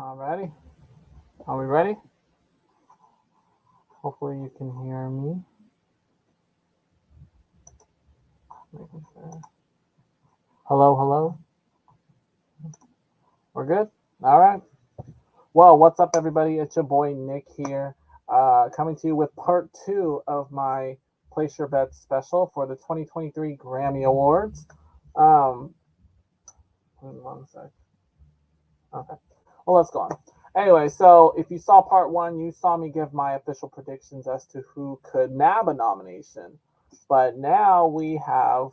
Alrighty. Are we ready? Hopefully you can hear me. Making sure. Hello, hello. We're good? Alright. Well, what's up, everybody? It's your boy Nick here, coming to you with part two of my Place Your Bets special for the 2023 Grammy Awards. One sec. Okay. Well, let's go on. Anyway, so if you saw part one, you saw me give my official predictions as to who could nab a nomination. But now we have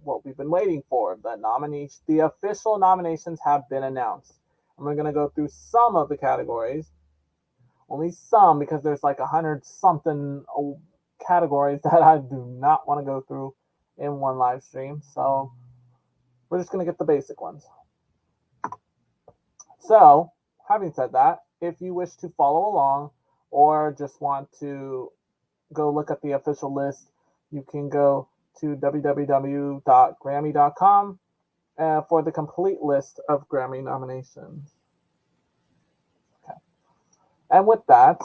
what we've been waiting for. The official nominations have been announced. And we're going to go through some of the categories. Only some, because there's like 100 something categories that I do not want to go through in one live stream. So we're just going to get the basic ones. So, having said that, if you wish to follow along or just want to go look at the official list, you can go to www.grammy.com for the complete list of Grammy nominations. Okay. And with that,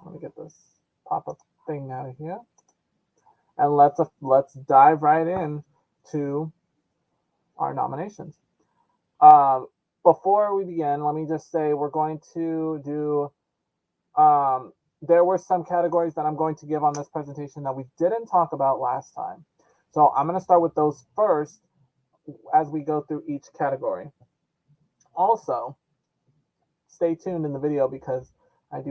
let me get this pop-up thing out of here. And let's dive right in to our nominations. Before we begin, let me just say we're going to do. There were some categories that I'm going to give on this presentation that we didn't talk about last time. So I'm going to start with those first as we go through each category. Also, stay tuned in the video because I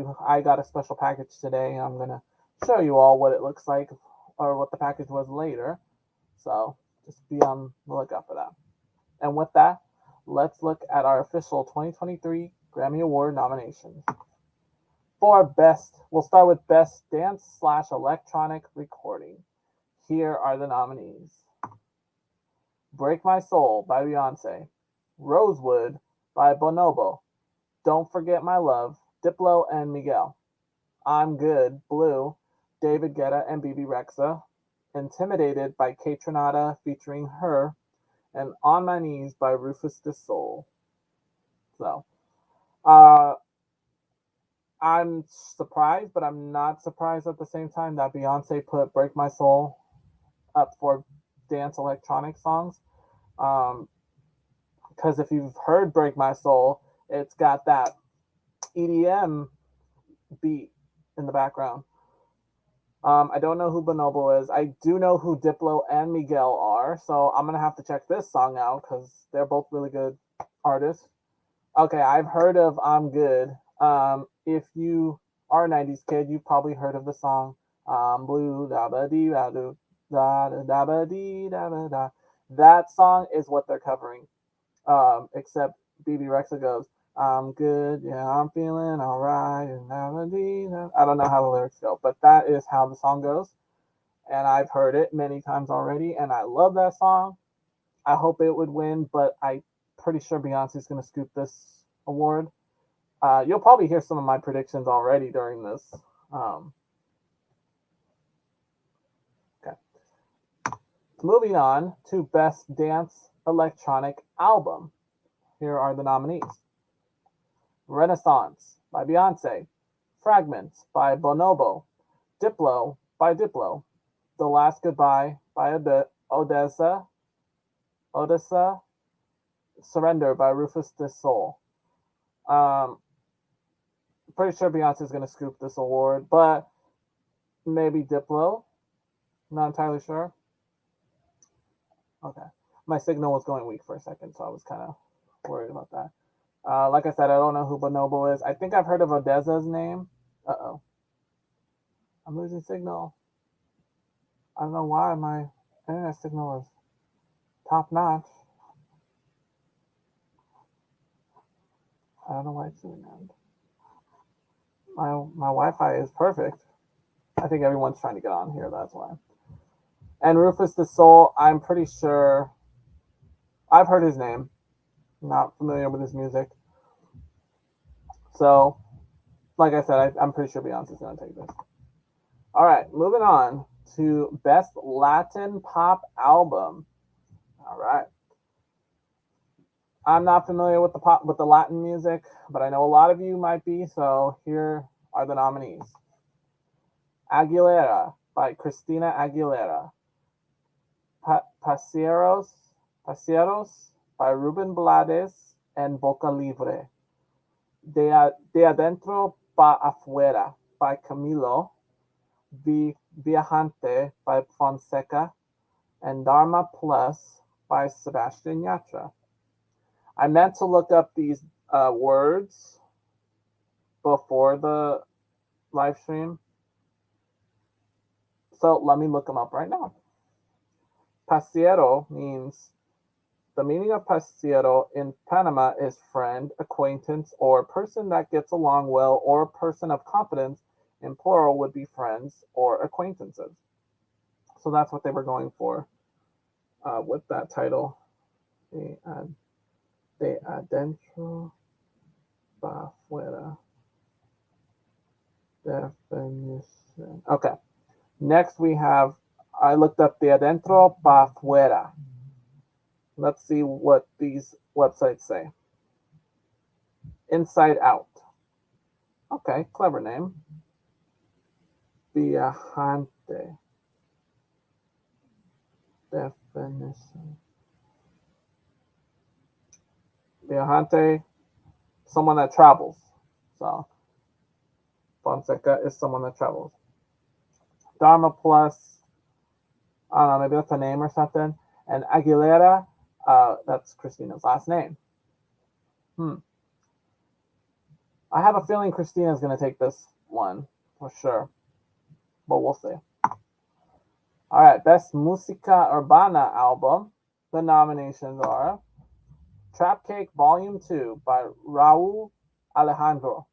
got a special package today, and I'm going to show you all what it looks like or what the package was later. So just be on the lookout for that. And with that, let's look at our official 2023 Grammy Award nominations. For best, we'll start with best dance/electronic recording. Here are the nominees. Break My Soul by Beyonce. Rosewood by Bonobo. Don't Forget My Love, Diplo and Miguel. I'm Good, Blue, David Guetta and BB Rexa. Intimidated by Kaytranada featuring Her. And On My Knees by Rufus Du Sol. So, I'm surprised, but I'm not surprised at the same time that Beyonce put Break My Soul up for dance electronic songs. Because if you've heard Break My Soul, it's got that EDM beat in the background. I don't know who Bonobo is. I do know who Diplo and Miguel are, so I'm going to have to check this song out because they're both really good artists. Okay, I've heard of I'm Good. If you are a 90s kid, you've probably heard of the song Blue, da-ba-dee-da-doo, da-da-da-ba-dee-da-ba-da. That song is what they're covering, except BB Rexa goes, I'm good, yeah, I'm feeling alright. I don't know how the lyrics go, but that is how the song goes. And I've heard it many times already, and I love that song. I hope it would win, but I'm pretty sure Beyonce's going to scoop this award. You'll probably hear some of my predictions already during this. Okay. Moving on to Best Dance Electronic Album. Here are the nominees. Renaissance by Beyonce, Fragments by Bonobo, Diplo by Diplo, The Last Goodbye by Odessa, Surrender by Rufus Du Sol. Pretty sure Beyonce is going to scoop this award, but maybe Diplo. Not entirely sure. Okay. My signal was going weak for a second, so I was kind of worried about that. Like I said, I don't know who Bonobo is. I think I've heard of Odessa's name. Uh-oh. I'm losing signal. I don't know why my internet signal is top notch. I don't know why it's doing that. My Wi-Fi is perfect. I think everyone's trying to get on here, that's why. And Rufus Du Sol, I'm pretty sure I've heard his name. Not familiar with his music. So, like I said, I'm pretty sure Beyonce's going to take this. All right, moving on to Best Latin Pop Album. All right. I'm not familiar with the Latin music, but I know a lot of you might be. So here are the nominees: Aguilera by Christina Aguilera, Pasieros by Ruben Blades and Boca Libre, De Adentro pa Afuera by Camilo, Viajante by Fonseca, and Dharma Plus by Sebastian Yatra. I meant to look up these words before the live stream, so let me look them up right now. Pasiero means, the meaning of pasiero in Panama is friend, acquaintance, or person that gets along well, or person of confidence. In plural would be friends or acquaintances. So that's what they were going for with that title. De adentro pa afuera. Definition. Okay. Next we have, I looked up de adentro pa afuera. Let's see what these websites say. Inside Out. Okay, clever name. Viajante. Definition. Viajante, someone that travels. So Fonseca is someone that travels. Dharma Plus, I don't know, maybe that's a name or something. And Aguilera, that's Christina's last name. I have a feeling Christina's going to take this one for sure, but we'll see. All right, Best Música Urbana Album. The nominations are Trap Cake Volume 2 by Raúl Alejandro,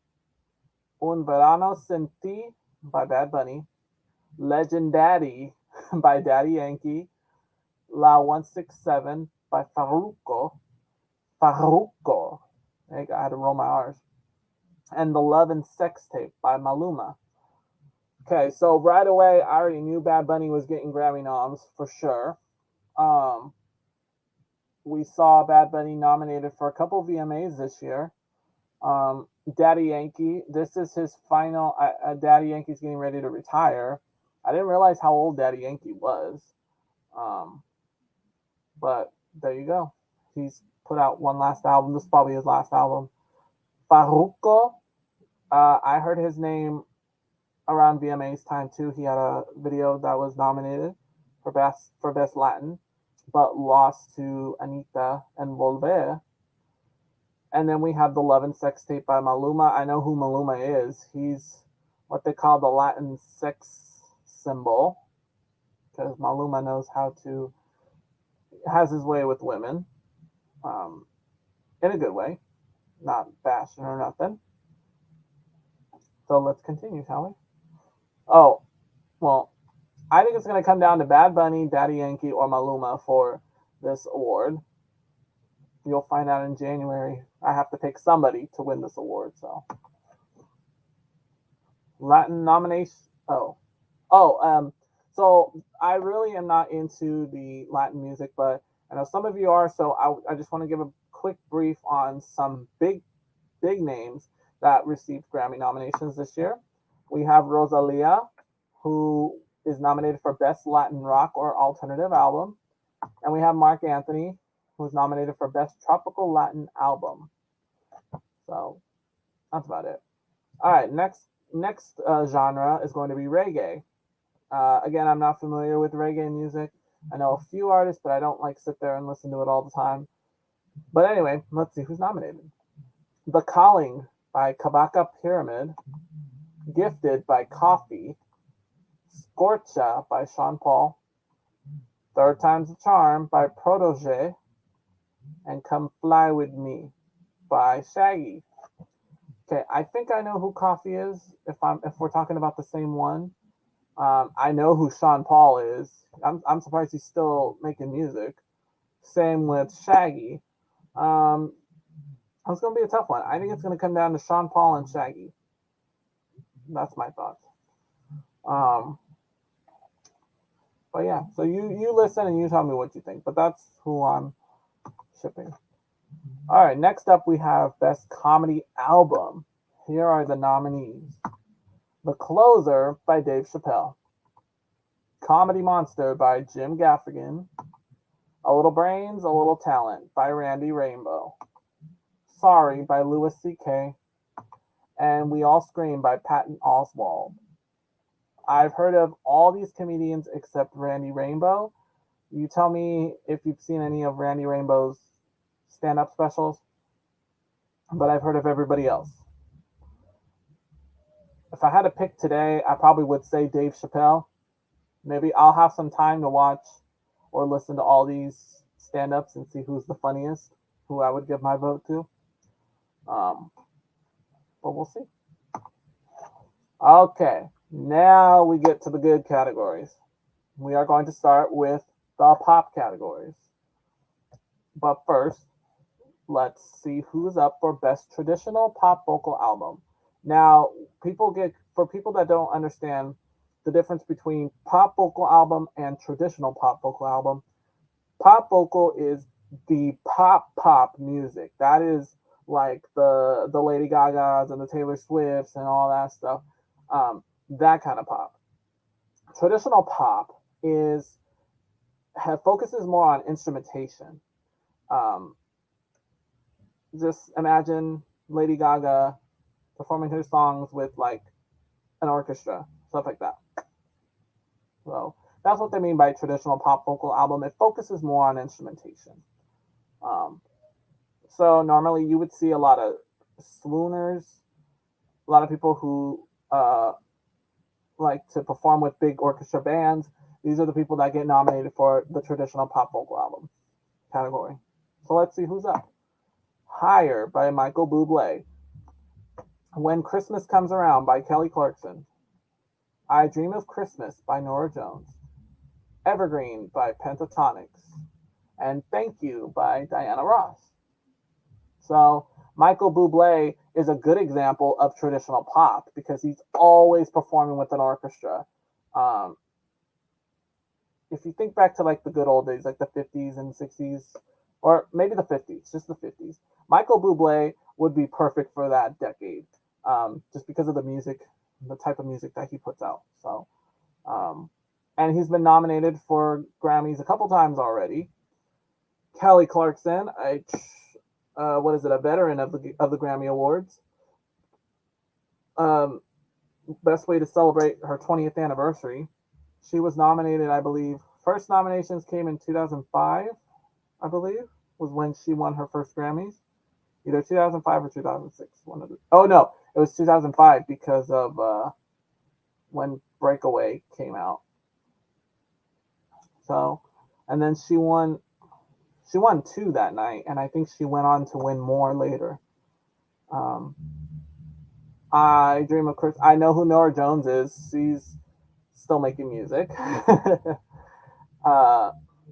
Un Verano Sin Ti by Bad Bunny, Legendaddy by Daddy Yankee, La 167 by Farruko, I had to roll my R's, and The Love and Sex Tape by Maluma. Okay, so right away, I already knew Bad Bunny was getting Grammy noms for sure. We saw Bad Bunny nominated for a couple of VMAs this year. Daddy Yankee, this is his final. Daddy Yankee's getting ready to retire. I didn't realize how old Daddy Yankee was. But there you go. He's put out one last album. This is probably his last album. Farruko, I heard his name around VMA's time too. He had a video that was nominated for best Latin, but lost to Anita and Volver. And then we have The Love and Sex Tape by Maluma. I know who Maluma is. He's what they call the Latin sex symbol, because Maluma knows how to, has his way with women, in a good way, not bashing or nothing. So let's continue, shall we? Oh, well, I think it's going to come down to Bad Bunny, Daddy Yankee, or Maluma for this award. You'll find out in January. I have to pick somebody to win this award. So Latin nomination. So I really am not into the Latin music, but I know some of you are. So I just want to give a quick brief on some big names that received Grammy nominations this year. We have Rosalia, who is nominated for Best Latin Rock or Alternative Album, and we have Mark Anthony, who's nominated for Best Tropical Latin Album. So that's about it. All right, next genre is going to be reggae. Again, I'm not familiar with reggae music. I know a few artists, but I don't like sit there and listen to it all the time. But anyway, let's see who's nominated. The Calling by Kabaka Pyramid, Gifted by Coffee, Scorcha by Sean Paul, Third Time's a Charm by Protege, and Come Fly With Me by Shaggy. Okay, I think I know who Coffee is if we're talking about the same one. I know who Sean Paul is. I'm surprised he's still making music. Same with Shaggy. It's going to be a tough one. I think it's going to come down to Sean Paul and Shaggy. That's my thoughts. But yeah, so you listen and you tell me what you think. But that's who I'm shipping. All right, next up we have Best Comedy Album. Here are the nominees. The Closer by Dave Chappelle. Comedy Monster by Jim Gaffigan. A Little Brains, A Little Talent by Randy Rainbow. Sorry by Louis C.K. And We All Scream by Patton Oswalt. I've heard of all these comedians except Randy Rainbow. You tell me if you've seen any of Randy Rainbow's stand-up specials, but I've heard of everybody else. If I had to pick today, I probably would say Dave Chappelle. Maybe I'll have some time to watch or listen to all these stand-ups and see who's the funniest, who I would give my vote to. But we'll see. Okay, now we get to the good categories. We are going to start with the pop categories. But first, let's see who's up for Best Traditional Pop Vocal Album. Now, for people that don't understand the difference between pop vocal album and traditional pop vocal album, pop vocal is the pop music. That is like the Lady Gagas and the Taylor Swifts and all that stuff. That kind of pop. Traditional pop focuses more on instrumentation. Just imagine Lady Gaga performing her songs with like an orchestra, stuff like that. So that's what they mean by traditional pop vocal album. It focuses more on instrumentation. So normally you would see a lot of swooners, a lot of people who like to perform with big orchestra bands. These are the people that get nominated for the traditional pop vocal album category. So let's see who's up. Higher by Michael Bublé. When Christmas Comes Around by Kelly Clarkson. I Dream of Christmas by Norah Jones. Evergreen by Pentatonix. And Thank You by Diana Ross. So Michael Bublé is a good example of traditional pop because he's always performing with an orchestra. If you think back to like the good old days, like the 50s and 60s, or maybe the 50s, just the 50s, Michael Bublé would be perfect for that decade, just because of the music, the type of music that he puts out. So, and he's been nominated for Grammys a couple times already. Kelly Clarkson, what is it? A veteran of the Grammy Awards. Best way to celebrate her 20th anniversary. She was nominated, I believe. First nominations came in 2005, I believe, was when she won her first Grammys. Either 2005 or 2006. Oh no, it was 2005 because of when Breakaway came out. So, and then she won two that night, and I think she went on to win more later. I Dream of Christmas. I know who Norah Jones is. She's still making music.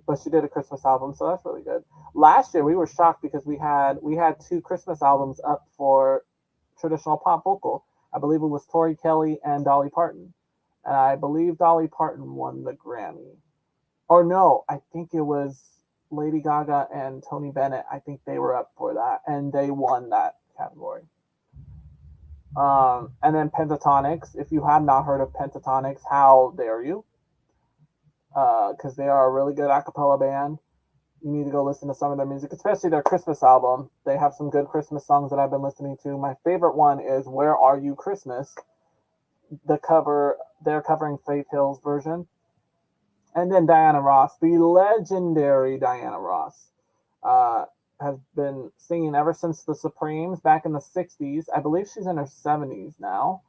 But she did a Christmas album, so that's really good. Last year we were shocked because we had two Christmas albums up for traditional pop vocal. I believe it was Tori Kelly and Dolly Parton. And I believe Dolly Parton won the Grammy. Or no, I think it was Lady Gaga and Tony Bennett. I think they were up for that, and they won that category. And then Pentatonix. If you have not heard of Pentatonix, how dare you? Because they are a really good a cappella band. You need to go listen to some of their music, especially their Christmas album. They have some good Christmas songs that I've been listening to. My favorite one is Where Are You Christmas? They're covering Faith Hill's version. And then Diana Ross, the legendary Diana Ross, has been singing ever since the Supremes back in the 60s. I believe she's in her 70s now,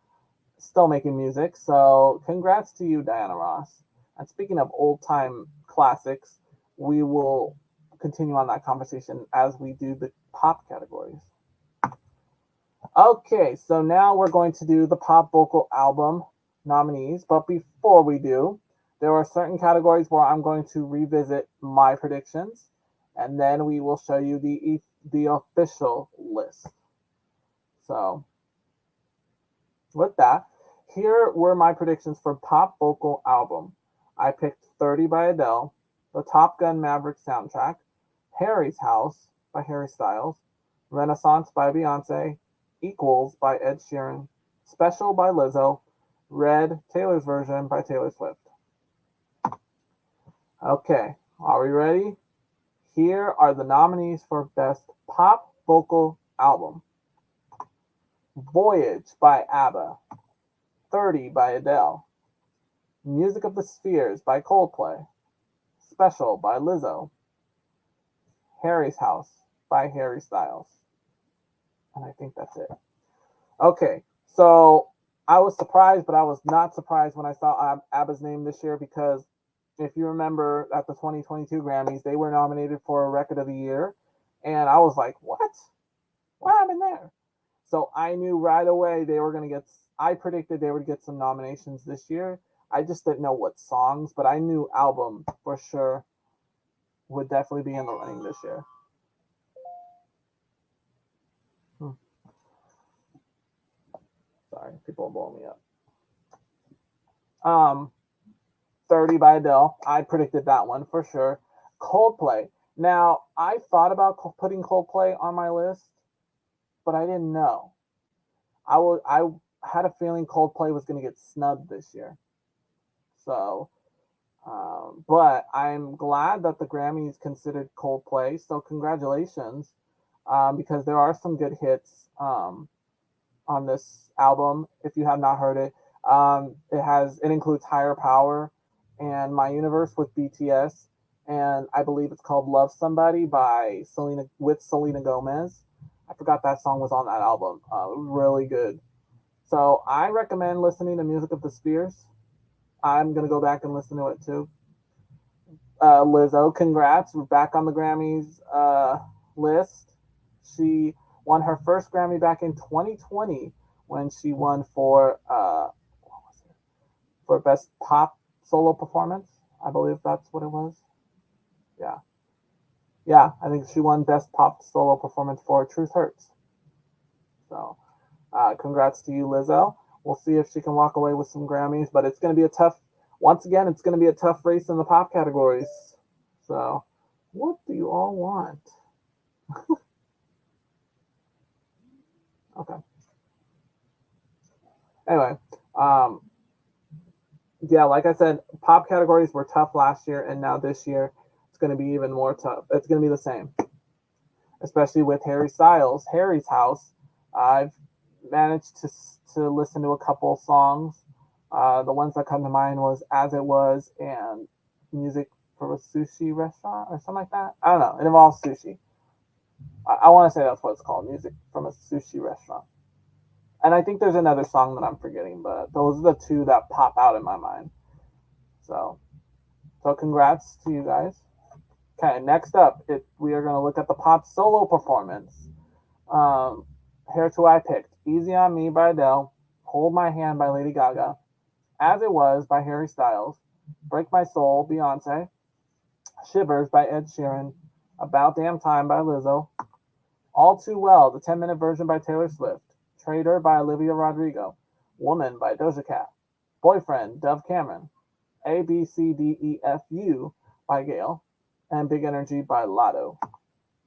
still making music. So congrats to you, Diana Ross. And speaking of old-time classics, we will continue on that conversation as we do the pop categories. Okay, so now we're going to do the pop vocal album nominees. But before we do, there are certain categories where I'm going to revisit my predictions, and then we will show you the official list. So with that, here were my predictions for pop vocal album. I picked 30 by Adele, the Top Gun Maverick soundtrack, Harry's House by Harry Styles, Renaissance by Beyonce, Equals by Ed Sheeran, Special by Lizzo, Red, Taylor's version by Taylor Swift. Okay, are we ready? Here are the nominees for Best Pop Vocal Album. Voyage by ABBA, 30 by Adele, Music of the Spheres by Coldplay, Special by Lizzo, Harry's House by Harry Styles. And I think that's it. Okay, so I was surprised, but I was not surprised when I saw ABBA's name this year because if you remember at the 2022 Grammys, they were nominated for a Record of the Year. And I was like, what? What happened there? So I knew right away they were going to get, I predicted they would get some nominations this year. I just didn't know what songs, but I knew album for sure would definitely be in the running this year. Sorry, people are blowing me up. 30 by Adele. I predicted that one for sure. Coldplay. Now, I thought about putting Coldplay on my list, but I didn't know. I had a feeling Coldplay was going to get snubbed this year. So, but I'm glad that the Grammys considered Coldplay. So congratulations, because there are some good hits on this album. If you have not heard it, it includes Higher Power and My Universe with BTS, and I believe it's called Love Somebody by Selena Gomez. I forgot that song was on that album. Really good. So I recommend listening to Music of the Spheres. I'm going to go back and listen to it too. Lizzo, congrats. We're back on the Grammys list. She won her first Grammy back in 2020 when she won for Best Pop Solo Performance. I believe that's what it was. Yeah, I think she won Best Pop Solo Performance for Truth Hurts. So, congrats to you, Lizzo. We'll see if she can walk away with some Grammys, but it's going to be it's going to be a tough race in the pop categories. So, what do you all want? Okay. Anyway, yeah, like I said, pop categories were tough last year, and now this year it's going to be even more tough. It's going to be the same, especially with Harry Styles, Harry's House. I've managed to listen to a couple songs. The ones that come to mind was As It Was and Music from a Sushi Restaurant or something like that. I don't know. It involves sushi. I want to say that's what it's called, Music from a Sushi Restaurant. And I think there's another song that I'm forgetting, but those are the two that pop out in my mind. So congrats to you guys. Okay, next up, we are going to look at the pop solo performance. Here's who I picked. Easy on Me by Adele, Hold My Hand by Lady Gaga, As It Was by Harry Styles, Break My Soul, Beyonce, Shivers by Ed Sheeran, About Damn Time by Lizzo, All Too Well, the 10-minute version by Taylor Swift, Traitor by Olivia Rodrigo, Woman by Doja Cat, Boyfriend, Dove Cameron, ABCDEFU by Gayle, and Big Energy by Lotto.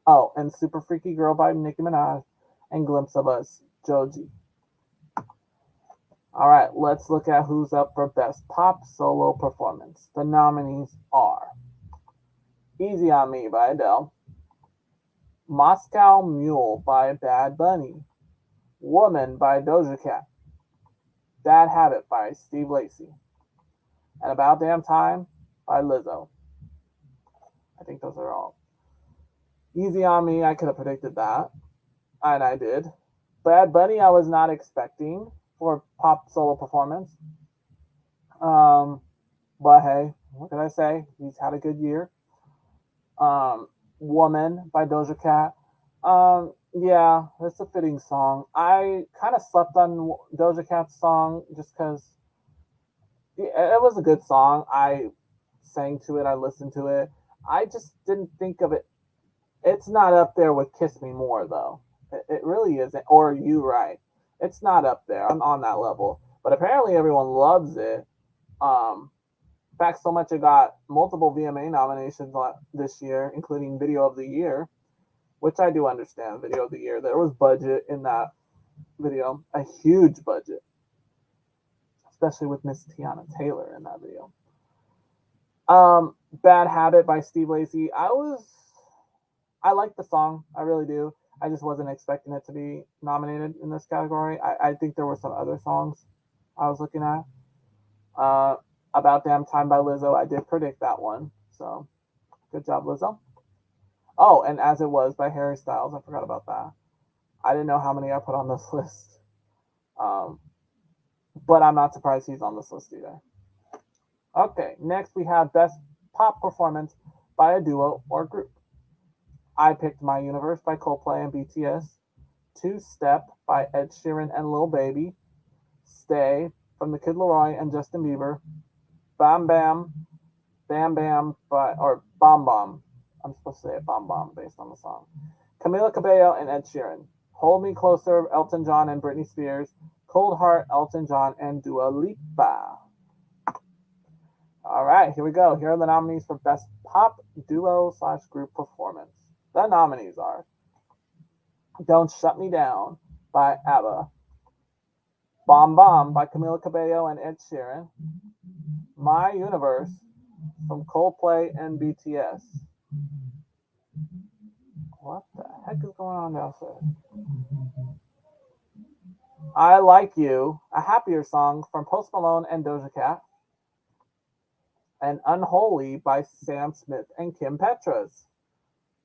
Oh, and Super Freaky Girl by Nicki Minaj, and Glimpse of Us, Joji. All right, let's look at who's up for Best Pop Solo Performance. The nominees are Easy on Me by Adele, Moscow Mule by Bad Bunny, Woman by Doja Cat, Bad Habit by Steve Lacy, and About Damn Time by Lizzo. I think those are all. Easy on Me, I could have predicted that, and I did. Bad Bunny, I was not expecting for pop solo performance. But hey, what can I say? He's had a good year. Woman by Doja Cat. Yeah, it's a fitting song. I kind of slept on Doja Cat's song just because it was a good song. I sang to it, I listened to it. I just didn't think of it. It's not up there with Kiss Me More, though. It really isn't. Or You Right. It's not up there. I'm on that level. But apparently everyone loves it. In fact, so much it got multiple VMA nominations this year, including Video of the Year. which I do understand. Video of the year. There was budget in that video, a huge budget, especially with Miss Tiana Taylor in that video. Bad Habit by Steve Lacy. I like the song. I really do. I just wasn't expecting it to be nominated in this category. I think there were some other songs I was looking at. About Damn Time by Lizzo. I did predict that one. So good job, Lizzo. Oh, and As It Was by Harry Styles. I forgot about that. I didn't know how many I put on this list. But I'm not surprised he's on this list either. Okay, next we have Best Pop Performance by a Duo or Group. I picked My Universe by Coldplay and BTS. Two Step by Ed Sheeran and Lil Baby. Stay from the Kid Laroi and Justin Bieber. Bam Bam by, or Bomb Bomb. I'm supposed to say it Bomb Bomb based on the song. Camila Cabello and Ed Sheeran. Hold Me Closer, Elton John and Britney Spears. Cold Heart, Elton John and Dua Lipa. All right, here we go. Here are the nominees for Best Pop Duo / Group Performance. The nominees are Don't Shut Me Down by ABBA. Bomb Bomb by Camila Cabello and Ed Sheeran. My Universe from Coldplay and BTS. What the heck is going on downstairs? I Like You, a Happier Song from Post Malone and Doja Cat. And Unholy by Sam Smith and Kim Petras.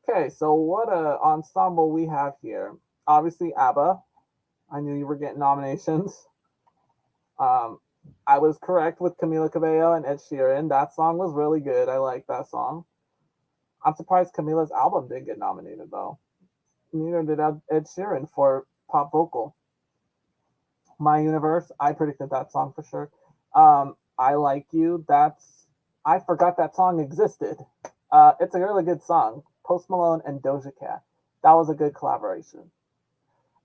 Okay, so what a ensemble we have here. Obviously, ABBA. I knew you were getting nominations. I was correct with Camila Cabello and Ed Sheeran. That song was really good. I like that song. I'm surprised Camila's album didn't get nominated, though. Neither did Ed Sheeran for pop vocal. My Universe, I predicted that song for sure. I Like You, I forgot that song existed. It's a really good song. Post Malone and Doja Cat. That was a good collaboration.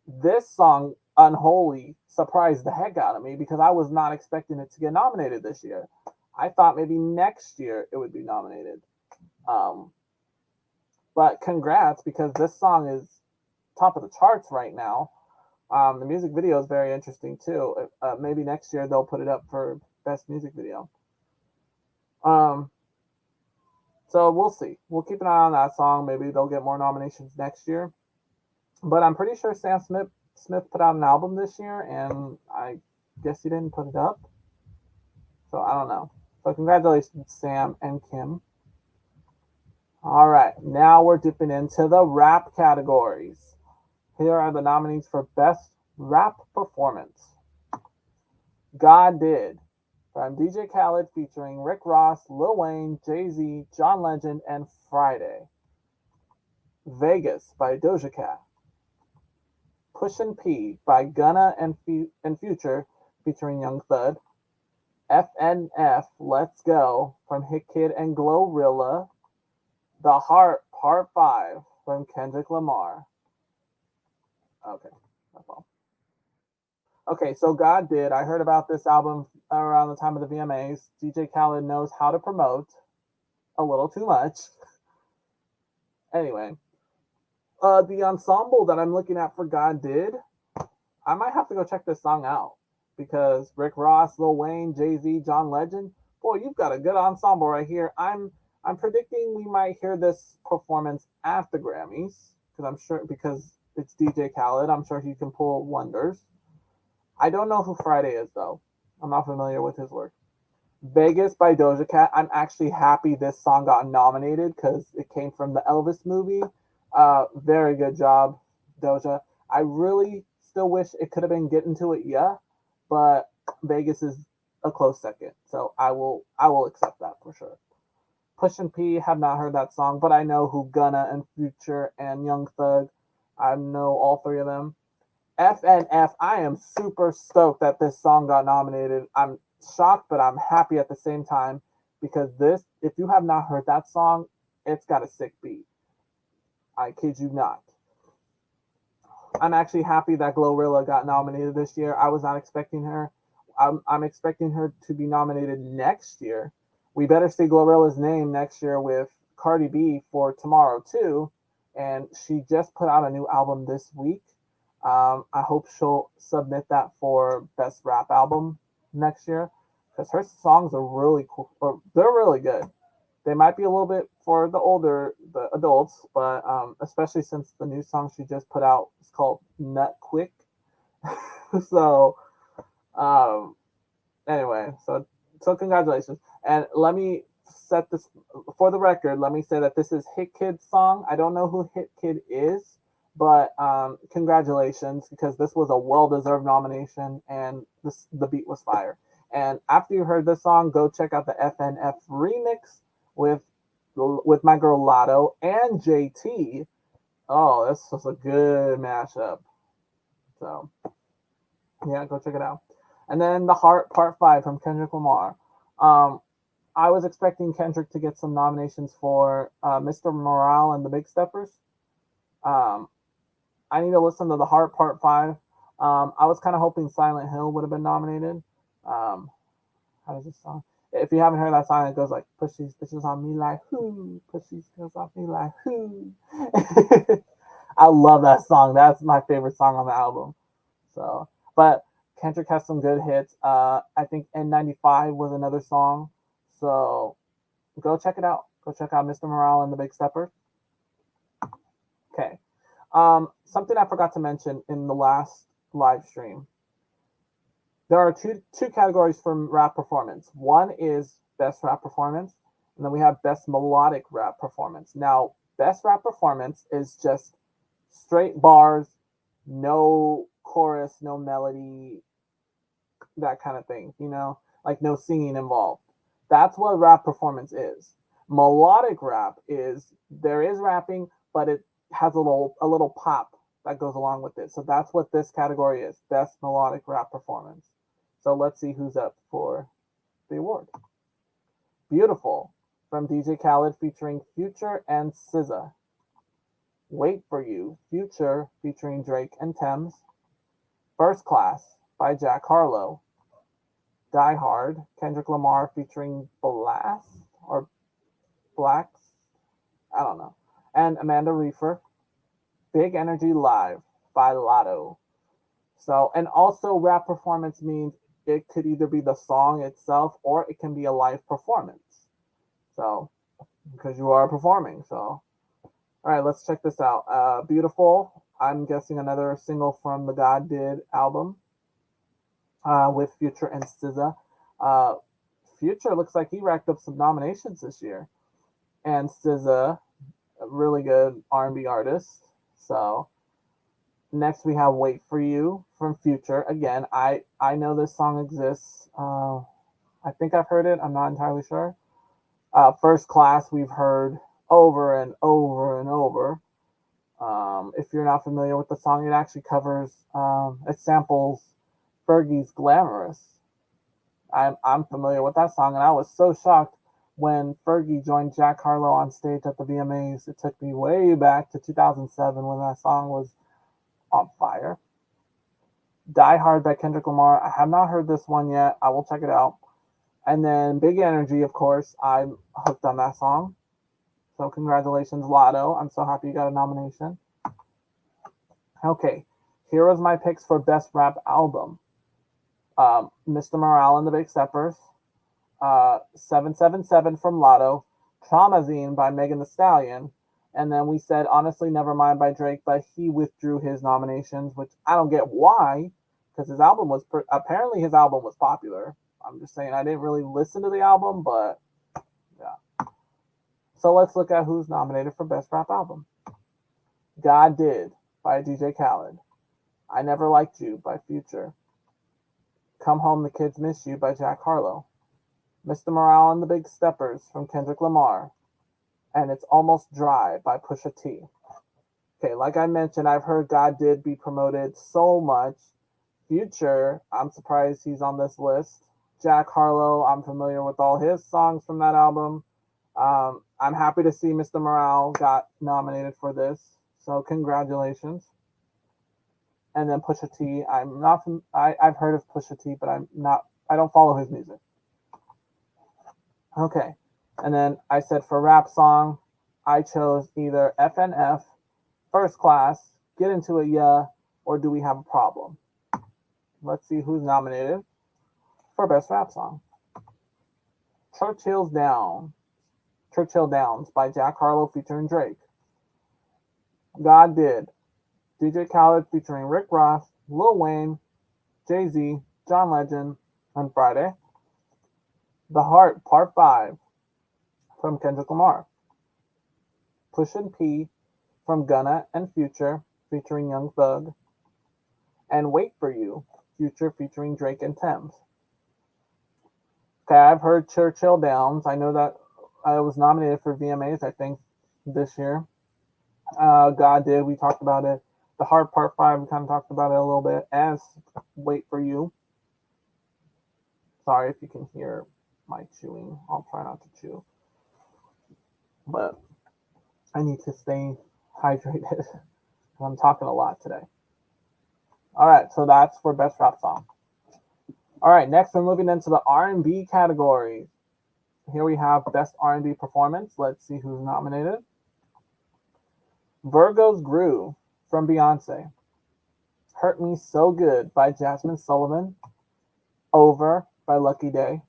This song, Unholy, surprised the heck out of me because I was not expecting it to get nominated this year. I thought maybe next year it would be nominated. But congrats, because this song is top of the charts right now. The music video is very interesting too. Maybe next year they'll put it up for Best Music Video. So we'll see. We'll keep an eye on that song. Maybe they'll get more nominations next year. But I'm pretty sure Sam Smith put out an album this year, and I guess he didn't put it up. So I don't know. So congratulations, Sam and Kim. All right, now we're dipping into the rap categories. Here are the nominees for Best Rap Performance. God Did from DJ Khaled featuring Rick Ross, Lil Wayne, Jay-Z, John Legend, and Friday. Vegas by Doja Cat. Pushin' P by Gunna and Future featuring Young Thug. FNF Let's Go from Hit Kid and Glorilla. The Heart Part 5 from Kendrick Lamar. Okay, that's all. Okay, so God Did. I heard about this album around the time of the VMAs. DJ Khaled knows how to promote a little too much. Anyway, the ensemble that I'm looking at for God Did, I might have to go check this song out because Rick Ross, Lil Wayne, Jay-Z, John Legend, boy, you've got a good ensemble right here. I'm predicting we might hear this performance at the Grammys because it's DJ Khaled. I'm sure he can pull wonders. I don't know who Friday is, though. I'm not familiar with his work. Vegas by Doja Cat. I'm actually happy this song got nominated because it came from the Elvis movie. Very good job, Doja. I really still wish it could have been Get Into It, yeah, but Vegas is a close second. So I will accept that for sure. Pushin' P, have not heard that song, but I know who Gunna and Future and Young Thug. I know all three of them. FNF, I am super stoked that this song got nominated. I'm shocked, but I'm happy at the same time because this, if you have not heard that song, it's got a sick beat. I kid you not. I'm actually happy that Glorilla got nominated this year. I was not expecting her. I'm expecting her to be nominated next year. We better see Glorilla's name next year with Cardi B for Tomorrow too, and she just put out a new album this week. I hope she'll submit that for best rap album next year because her songs are really cool. Or they're really good. They might be a little bit for the adults, but especially since the new song she just put out is called Nut Quick. So um, anyway, so congratulations, and let me set this for the record. Let me say that this is Hit Kid's song. I don't know who Hit Kid is, but congratulations because this was a well-deserved nomination, and the beat was fire. And after you heard this song, go check out the FNF remix with my girl Lotto and JT. Oh, this was a good mashup. So yeah, go check it out. And then The Heart Part 5 from Kendrick Lamar. I was expecting Kendrick to get some nominations for Mr. Morale and the Big Steppers. I need to listen to The Heart Part 5. I was kind of hoping Silent Hill would have been nominated. How does this song? If you haven't heard that song, it goes like, push these bitches on me like who? Push these girls off me like who? I love that song. That's my favorite song on the album. So, but Kendrick has some good hits. I think N95 was another song. So go check it out. Go check out Mr. Morale and the Big Stepper. Okay. Something I forgot to mention in the last live stream. There are two categories for rap performance. One is best rap performance, and then we have best melodic rap performance. Now, best rap performance is just straight bars, no chorus, no melody, that kind of thing, like no singing involved. That's what rap performance is. Melodic rap is there is rapping, but it has a little pop that goes along with it. So that's what this category is, best melodic rap performance. So let's see who's up for the award. Beautiful from DJ Khaled featuring Future and SZA. Wait for You, Future featuring Drake and Thames. First Class by Jack Harlow. Die Hard, Kendrick Lamar featuring Blast or Blacks, I don't know, and Amanda Reefer. Big Energy Live by Lotto. So, and also rap performance means it could either be the song itself or it can be a live performance. So, because you are performing. So, all right, let's check this out. Beautiful. I'm guessing another single from the God Did album with Future and SZA. Future looks like he racked up some nominations this year. And SZA, a really good R&B artist. So, next we have Wait for You from Future. Again, I know this song exists. I think I've heard it. I'm not entirely sure. First Class we've heard over and over and over. If you're not familiar with the song, it actually covers, it samples Fergie's Glamorous. I'm familiar with that song, and I was so shocked when Fergie joined Jack Harlow on stage at the VMAs. It took me way back to 2007 when that song was on fire. Die Hard by Kendrick Lamar. I have not heard this one yet. I will check it out. And then Big Energy, of course. I'm hooked on that song. So congratulations, Lotto. I'm so happy you got a nomination. Okay, here was my picks for Best Rap Album. Mr. Morale and the Big Steppers. 777 from Lotto. Traumazine by Megan Thee Stallion. And then we said Honestly Nevermind by Drake, but he withdrew his nominations, which I don't get why, because his album was apparently his album was popular. I'm just saying I didn't really listen to the album, but yeah. So let's look at who's nominated for Best Rap Album. God Did by DJ Khaled. I Never Liked You by Future. Come Home the Kids Miss You by Jack Harlow. Mr. Morale and the Big Steppers from Kendrick Lamar. And It's Almost Dry by Pusha T. Okay, like I mentioned, I've heard God Did be promoted so much. Future, I'm surprised he's on this list. Jack Harlow, I'm familiar with all his songs from that album. I'm happy to see Mr. Morale got nominated for this. So congratulations. And then Pusha T, I've heard of Pusha T, but I don't follow his music. Okay. And then I said for rap song, I chose either FNF First Class, Get Into It Yeah, or Do We Have a Problem? Let's see who's nominated for Best Rap Song. Churchill Downs by Jack Harlow featuring Drake. God Did, DJ Khaled featuring Rick Ross, Lil Wayne, Jay-Z, John Legend on Friday. The Heart Part 5 from Kendrick Lamar. Pushin' P from Gunna and Future featuring Young Thug. And Wait For You, Future featuring Drake and Thames. Okay, I've heard Churchill Downs. I know that I was nominated for VMAs, I think, this year. God Did, we talked about it. The Heart Part 5, we kind of talked about it a little bit. As Wait For You. Sorry if you can hear my chewing. I'll try not to chew. But I need to stay hydrated. I'm talking a lot today. All right, so that's for Best Rap Song. All right, next we're moving into the R&B category. Here we have Best R&B Performance. Let's see who's nominated. Virgo's Groove from Beyonce. Hurt Me So Good by Jasmine Sullivan. Over by Lucky Day.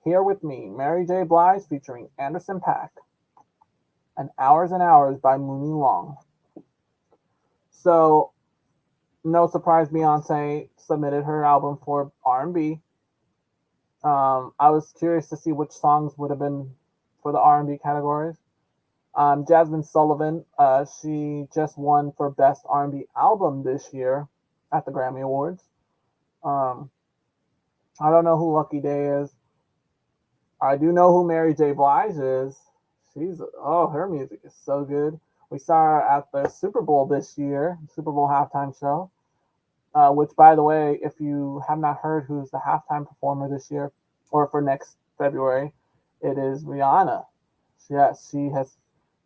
Here With Me, Mary J. Blige featuring Anderson .Paak. And Hours and Hours by Mooney Long. So, no surprise, Beyonce submitted her album for R&B. I was curious to see which songs would have been for the R&B categories. Jasmine Sullivan, she just won for Best R&B Album this year at the Grammy Awards. I don't know who Lucky Day is. I do know who Mary J. Blige is. Her music is so good. We saw her at the Super Bowl this year, Super Bowl halftime show. Which, by the way, if you have not heard who's the halftime performer this year, or for next February, it is Rihanna. Yes, she has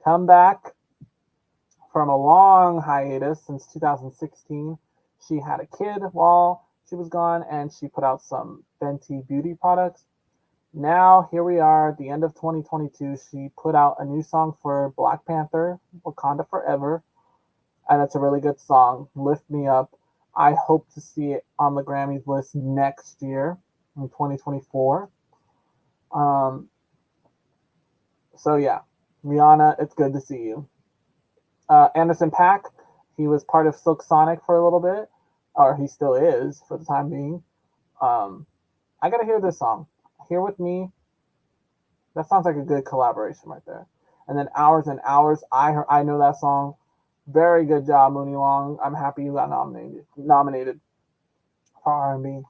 come back from a long hiatus since 2016. She had a kid while she was gone, and she put out some Fenty beauty products. Now, here we are at the end of 2022. She put out a new song for Black Panther, Wakanda Forever, and it's a really good song, Lift Me Up. I hope to see it on the Grammys list next year in 2024. So yeah, Rihanna, it's good to see you. Anderson .Paak, he was part of Silk Sonic for a little bit, or he still is for the time being. I gotta hear this song. Here With Me. That sounds like a good collaboration right there. And then Hours and Hours. I know that song. Very good job, Mooney Long. I'm happy you got nominated for R&B.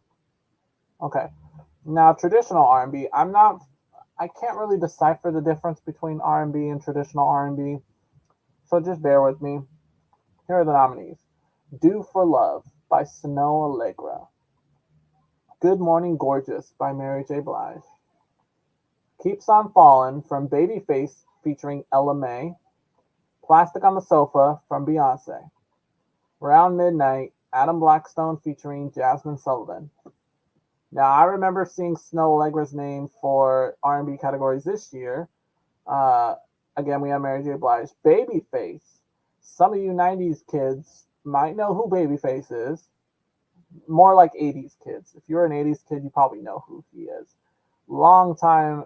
Okay. Now, traditional R&B. I can't really decipher the difference between R&B and traditional R&B. So just bear with me. Here are the nominees. Do For Love by Snow Allegra. Good Morning Gorgeous by Mary J. Blige. Keeps On Fallin' from Babyface featuring Ella Mai. Plastic on the Sofa from Beyonce. Around Midnight, Adam Blackstone featuring Jasmine Sullivan. Now, I remember seeing Snow Allegra's name for R&B categories this year. Again, we have Mary J. Blige. Babyface. Some of you 90s kids might know who Babyface is. More like 80s kids. If you're an 80s kid, you probably know who he is. Longtime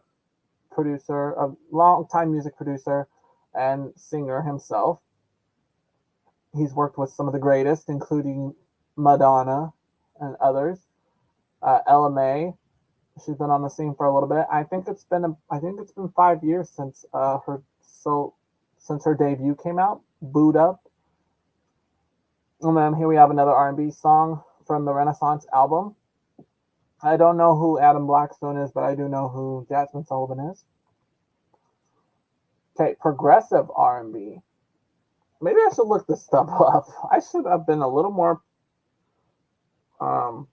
music producer, and singer himself. He's worked with some of the greatest, including Madonna and others. Ella Mai, she's been on the scene for a little bit. I think it's been 5 years since her debut came out, Boo'd Up. And then here we have another R&B song from the Renaissance album. I don't know who Adam Blackstone is, but I do know who Jasmine Sullivan is. Okay, progressive R&B. Maybe I should look this stuff up. I should have been a little more. Hold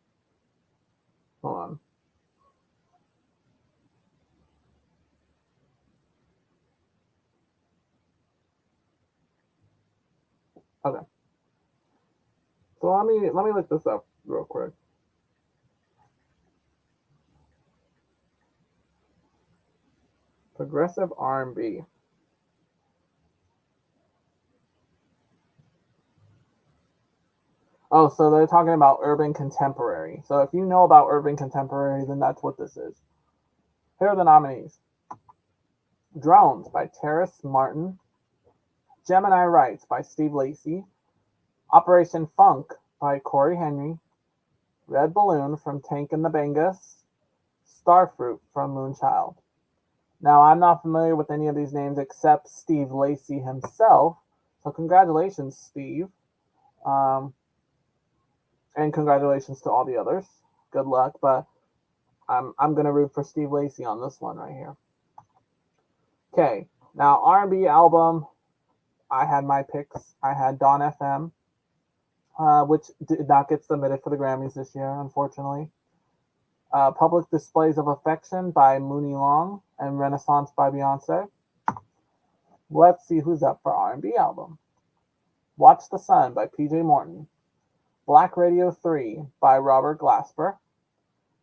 on. Okay. So let me look this up real quick. Progressive R&B. Oh, so they're talking about urban contemporary. So if you know about urban contemporary, then that's what this is. Here are the nominees. Drones by Terrace Martin. Gemini Rights by Steve Lacy. Operation Funk by Corey Henry. Red Balloon from Tank and the Bangas. Starfruit from Moonchild. Now, I'm not familiar with any of these names except Steve Lacy himself. So congratulations, Steve. And congratulations to all the others. Good luck, but I'm gonna root for Steve Lacy on this one right here. Okay, now R&B album. I had my picks. I had Dawn FM, which did not get submitted for the Grammys this year, unfortunately. Public Displays of Affection by Mooney Long and Renaissance by Beyonce. Let's see who's up for R&B album. Watch the Sun by PJ Morton. Black Radio 3 by Robert Glasper.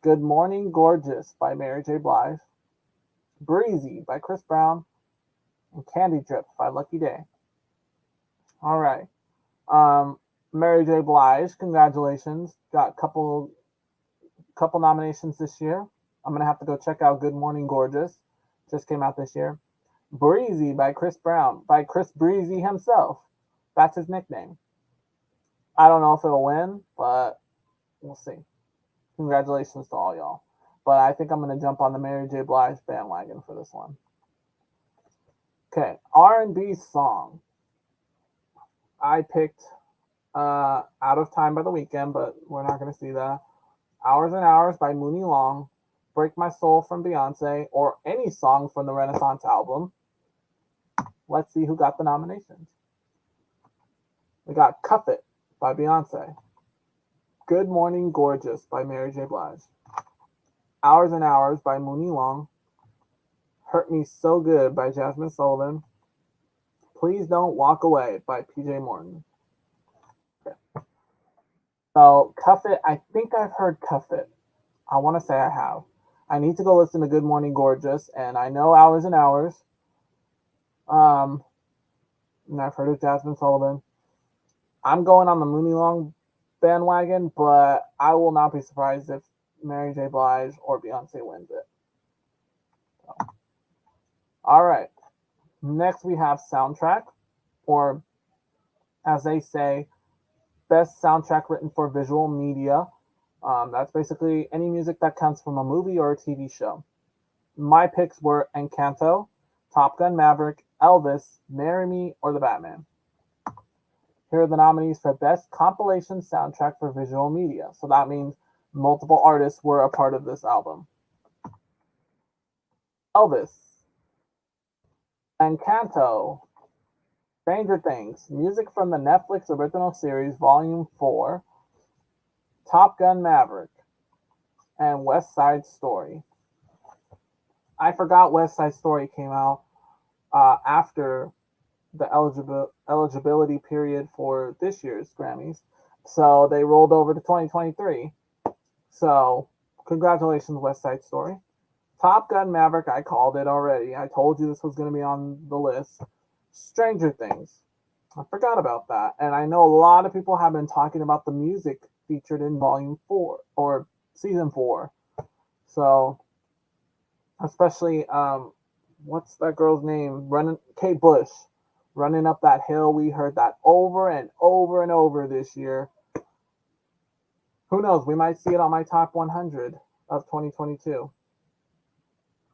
Good Morning Gorgeous by Mary J. Blige. Breezy by Chris Brown. And Candy Drip by Lucky Day. All right. Mary J. Blige, congratulations. Got a couple nominations this year. I'm going to have to go check out Good Morning Gorgeous. Just came out this year. Breezy by Chris Brown, by Chris Breezy himself. That's his nickname. I don't know if it'll win, but we'll see. Congratulations to all y'all. But I think I'm going to jump on the Mary J. Blige bandwagon for this one. Okay, R&B song. I picked Out of Time by The Weeknd, but we're not going to see that. Hours and Hours by Mooney Long. Break My Soul from Beyonce, or any song from the Renaissance album. Let's see who got the nominations. We got Cuff It by Beyonce. Good Morning Gorgeous by Mary J. Blige. Hours and Hours by Mooney Long. Hurt Me So Good by Jasmine Sullivan. Please Don't Walk Away by PJ Morton. Okay. So Cuff It, I think I've heard Cuff It. I want to say I have. I need to go listen to Good Morning Gorgeous, and I know Hours and Hours. And I've heard of Jasmine Sullivan. I'm going on the Mooney Long bandwagon, but I will not be surprised if Mary J. Blige or Beyonce wins it. So. All right. Next, we have soundtrack, or as they say, best soundtrack written for visual media. That's basically any music that comes from a movie or a TV show. My picks were Encanto, Top Gun Maverick, Elvis, Marry Me, or The Batman. Here are the nominees for Best Compilation Soundtrack for Visual Media. So that means multiple artists were a part of this album. Elvis, Encanto, Stranger Things, music from the Netflix original series Volume 4, Top Gun Maverick, and West Side Story. I forgot West Side Story came out after the eligibility period for this year's Grammys. So they rolled over to 2023. So congratulations, West Side Story. Top Gun Maverick, I called it already. I told you this was going to be on the list. Stranger Things. I forgot about that. And I know a lot of people have been talking about the music featured in Volume 4 or Season 4. So, especially, what's that girl's name? Kate Bush. Running Up That Hill. We heard that over and over and over this year. Who knows? We might see it on my top 100 of 2022.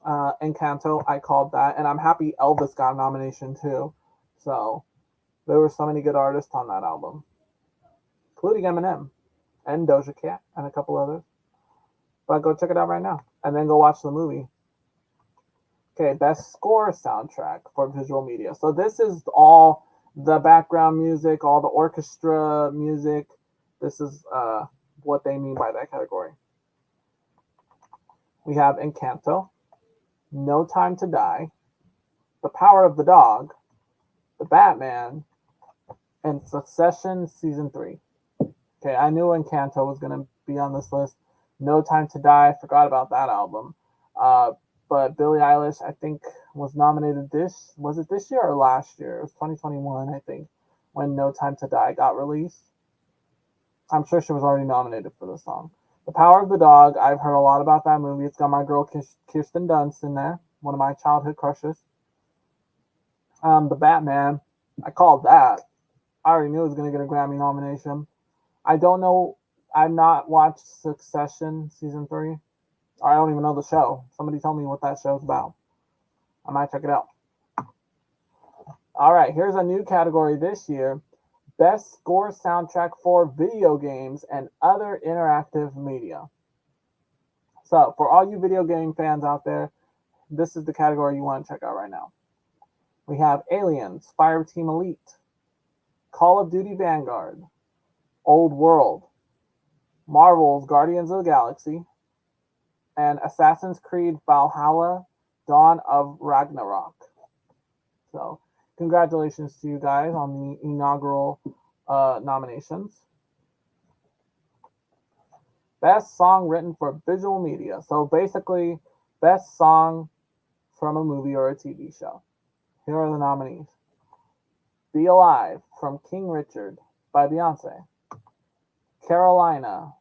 Encanto, I called that. And I'm happy Elvis got a nomination too. So, there were so many good artists on that album, including Eminem and Doja Cat and a couple others. But go check it out right now and then go watch the movie. Okay, best score soundtrack for visual media. So this is all the background music, all the orchestra music. This is what they mean by that category. We have Encanto, No Time to Die, The Power of the Dog, The Batman, and Succession Season 3. Okay, I knew Encanto was going to be on this list. No Time to Die, forgot about that album. But Billie Eilish, I think, was nominated was it this year or last year? It was 2021, I think, when No Time to Die got released. I'm sure she was already nominated for this song. The Power of the Dog. I've heard a lot about that movie. It's got my girl Kirsten Dunst in there, one of my childhood crushes. The Batman. I called that. I already knew it was going to get a Grammy nomination. I don't know. I've not watched Succession season 3. I don't even know the show. Somebody tell me what that show's about. I might check it out. All right, here's a new category this year. Best Score Soundtrack for Video Games and Other Interactive Media. So, for all you video game fans out there, this is the category you want to check out right now. We have Aliens, Fireteam Elite, Call of Duty Vanguard, Old World, Marvel's Guardians of the Galaxy, and Assassin's Creed Valhalla, Dawn of Ragnarok. So, congratulations to you guys on the inaugural nominations. Best song written for visual media. So basically, best song from a movie or a TV show. Here are the nominees. Be Alive from King Richard by Beyonce. Carolina,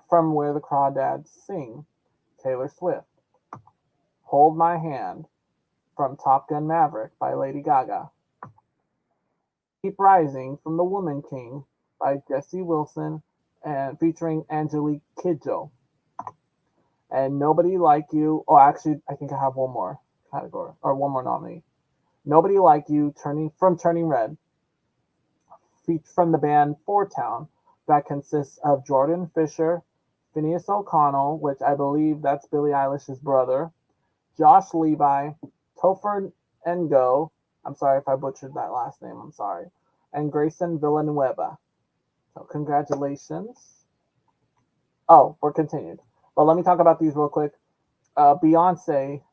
from Where the Crawdads Sing, Taylor Swift. Hold My Hand from Top Gun Maverick by Lady Gaga. Keep Rising from The Woman King by Jesse Wilson and featuring Angelique Kidjo. And Nobody Like You. Oh, actually, I think I have one more category or one more nominee. Nobody Like You, Turning Red, from the band Four Town, that consists of Jordan Fisher, Phineas O'Connell, which I believe that's Billie Eilish's brother, Josh Levi, Topher Ngo, I'm sorry if I butchered that last name, I'm sorry, and Grayson Villanueva. So congratulations. Oh, we're continued. But let me talk about these real quick. Beyonce,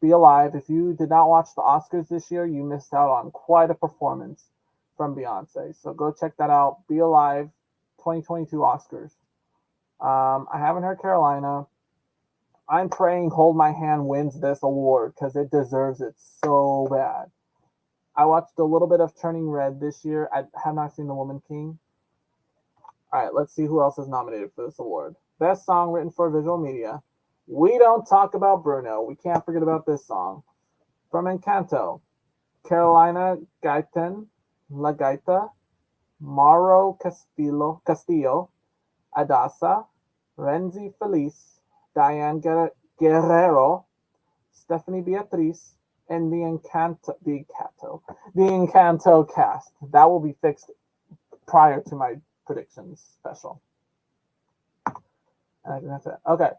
Be Alive. If you did not watch the Oscars this year, you missed out on quite a performance from Beyonce. So go check that out. Be Alive, 2022 Oscars. I haven't heard Carolina. I'm praying Hold My Hand wins this award because it deserves it so bad. I watched a little bit of Turning Red this year. I have not seen The Woman King. All right, let's see who else is nominated for this award. Best song written for visual media. We Don't Talk About Bruno. We can't forget about this song. From Encanto. Carolina Gaiten, La Gaita, Mauro Castillo, Adasa, Renzi Feliz, Diane Guerrero, Stephanie Beatriz, and the Encanto cast. That will be fixed prior to my predictions special. And I think that's it. Okay.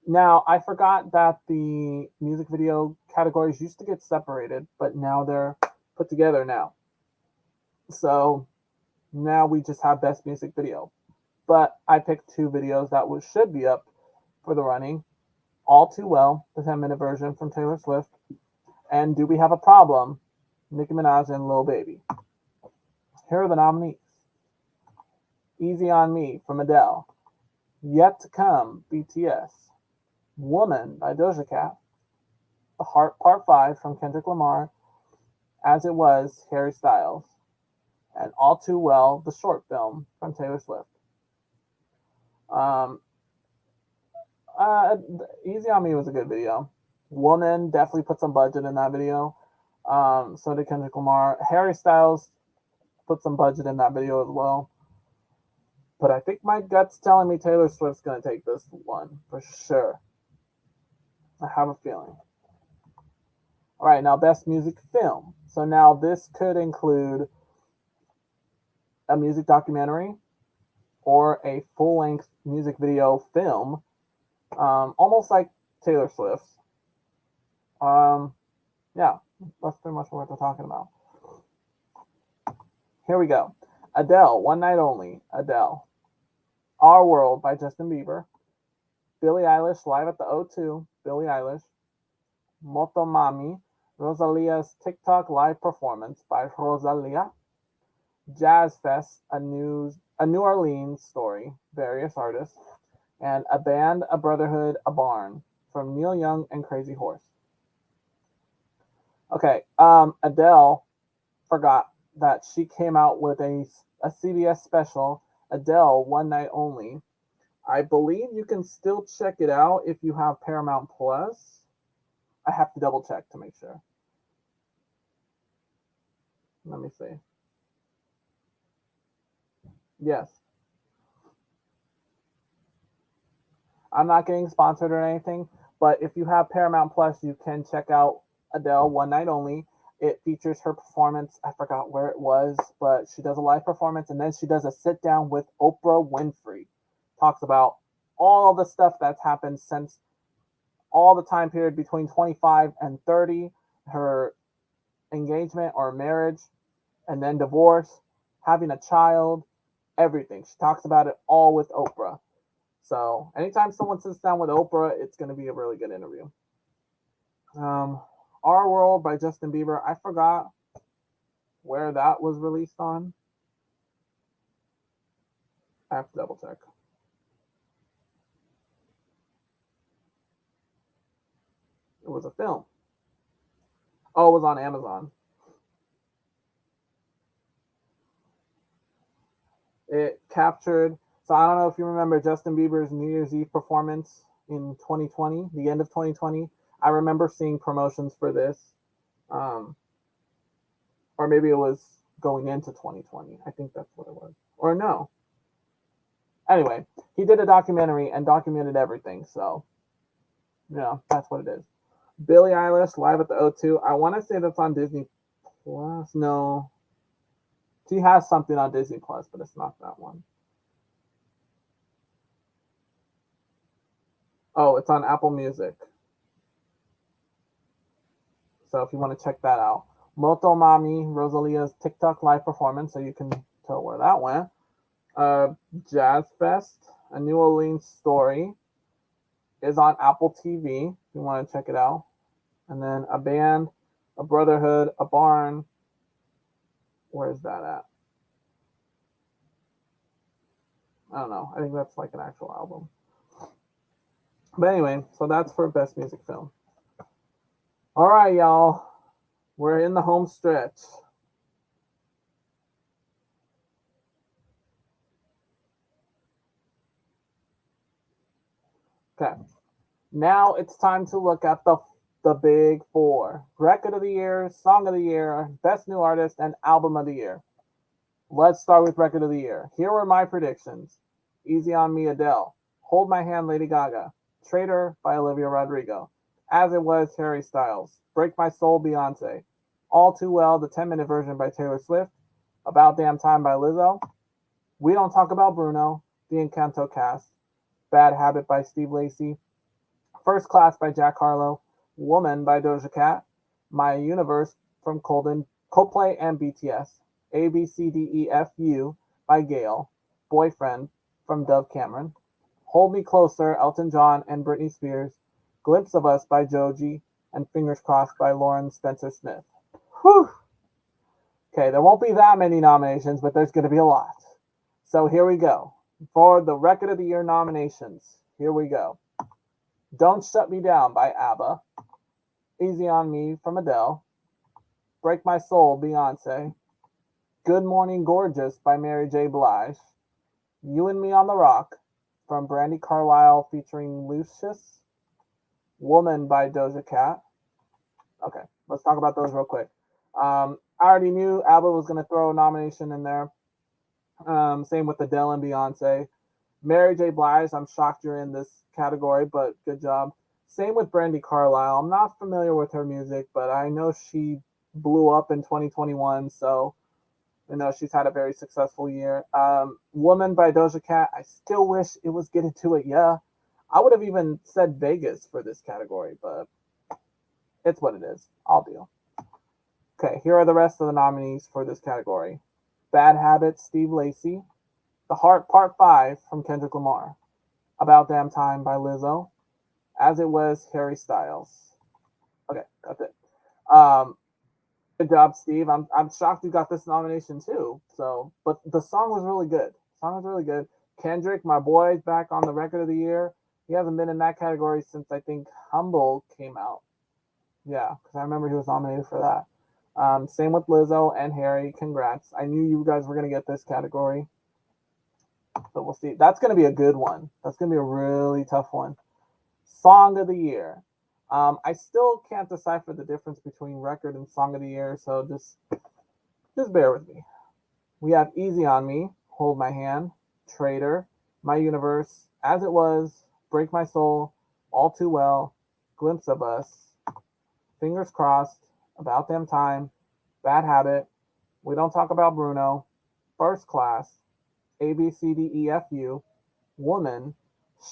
Now, I forgot that the music video categories used to get separated, but now they're put together now. So now we just have best music video. But I picked two videos that should be up for the running. All Too Well, the 10-minute version from Taylor Swift, and Do We Have a Problem, Nicki Minaj and Lil Baby. Here are the nominees. Easy on Me from Adele. Yet to Come, BTS. Woman by Doja Cat. The Heart Part 5 from Kendrick Lamar. As It Was, Harry Styles. And All Too Well, the short film from Taylor Swift. Easy on Me was a good video. Woman definitely put some budget in that video. So did Kendrick Lamar. Harry Styles put some budget in that video as well. But I think my gut's telling me Taylor Swift's going to take this one for sure. I have a feeling. All right, now best music film. So now this could include a music documentary or a full-length music video film, almost like Taylor Swift's. Yeah, that's pretty much what we're talking about. Here we go. Adele, One Night Only, Adele. Our World by Justin Bieber. Billie Eilish, Live at the O2, Billie Eilish. Motomami, Rosalia's TikTok live performance by Rosalia. Jazz Fest, a New Orleans story, various artists. And A Band, A Brotherhood, A Barn from Neil Young and Crazy Horse. Okay, Adele forgot that she came out with a CBS special Adele, One Night Only. I believe you can still check it out if you have Paramount Plus. I have to double check to make sure. Let me see. Yes. I'm not getting sponsored or anything, but if you have Paramount Plus, you can check out Adele One Night Only. It features her performance. I forgot where it was, but she does a live performance and then she does a sit down with Oprah Winfrey. Talks about all the stuff that's happened since all the time period between 25 and 30, her engagement or marriage, and then divorce, having a child, everything. She talks about it all with Oprah. So anytime someone sits down with Oprah, it's going to be a really good interview. Our World by Justin Bieber. I forgot where that was released on. I have to double check. It was a film. Oh, it was on Amazon. It captured. So I don't know if you remember Justin Bieber's New Year's Eve performance in 2020, the end of 2020. I remember seeing promotions for this, um, or maybe it was going into 2020. I think that's what it was. Or no. Anyway, he did a documentary and documented everything. So, that's what it is. Billie Eilish live at the O2. I want to say that's on Disney Plus. No, she has something on Disney Plus, but it's not that one. Oh, it's on Apple Music. So if you want to check that out. Motomami, Rosalia's TikTok live performance, so you can tell where that went. Jazz Fest, A New Orleans Story is on Apple TV if you want to check it out. And then A Band, A Brotherhood, A Barn. Where's that at? I don't know. I think that's like an actual album. But anyway, so that's for Best Music Film. All right, y'all. We're in the home stretch. Okay. Now it's time to look at the big four. Record of the Year, Song of the Year, Best New Artist, and Album of the Year. Let's start with Record of the Year. Here were my predictions. Easy on Me, Adele. Hold My Hand, Lady Gaga. Traitor by Olivia Rodrigo. As It Was, Harry Styles. Break My Soul, Beyonce. All Too Well, the 10-minute version by Taylor Swift. About Damn Time by Lizzo. We Don't Talk About Bruno, the Encanto cast. Bad Habit by Steve Lacy. First Class by Jack Harlow. Woman by Doja Cat. My Universe from Coldplay and BTS. ABCDEFU by Gail. Boyfriend from Dove Cameron. Hold Me Closer, Elton John and Britney Spears. Glimpse of Us by Joji. And Fingers Crossed by Lauren Spencer Smith. Whew. Okay, there won't be that many nominations, but there's going to be a lot. So here we go. For the Record of the Year nominations, here we go. Don't Shut Me Down by ABBA. Easy on Me from Adele. Break My Soul, Beyonce. Good Morning Gorgeous by Mary J. Blige. You and Me on the Rock from Brandy Carlisle featuring Lucius. Woman by Doja Cat. Okay, let's talk about those real quick. I already knew ABBA was going to throw a nomination in there. Same with Adele and Beyonce. Mary J. Blige, I'm shocked you're in this category, but good job. Same with Brandy Carlisle. I'm not familiar with her music, but I know she blew up in 2021, so she's had a very successful year. Woman by Doja Cat, I still wish it was Get Into It, yeah. I would have even said Vegas for this category, but it's what it is. I'll deal. Okay, here are the rest of the nominees for this category. Bad Habits, Steve Lacy. The Heart Part 5 from Kendrick Lamar. About Damn Time by Lizzo. As It Was, Harry Styles. Okay, that's it. Good job, Steve. I'm shocked you got this nomination too. So, but the song was really good. The song was really good. Kendrick, my boy, back on the Record of the Year. He hasn't been in that category since I think Humble came out. Yeah, because I remember he was nominated for that. Same with Lizzo and Harry. Congrats. I knew you guys were going to get this category. but we'll see. That's going to be a good one. That's going to be a really tough one. Song of the year. I still can't decipher the difference between record and song of the year, so just bear with me. We have Easy on Me, Hold My Hand, Traitor, My Universe, As It Was, Break My Soul, All Too Well, Glimpse of Us, Fingers Crossed, About Damn Time, Bad Habit, We Don't Talk About Bruno, First Class, A B C D E F U, Woman,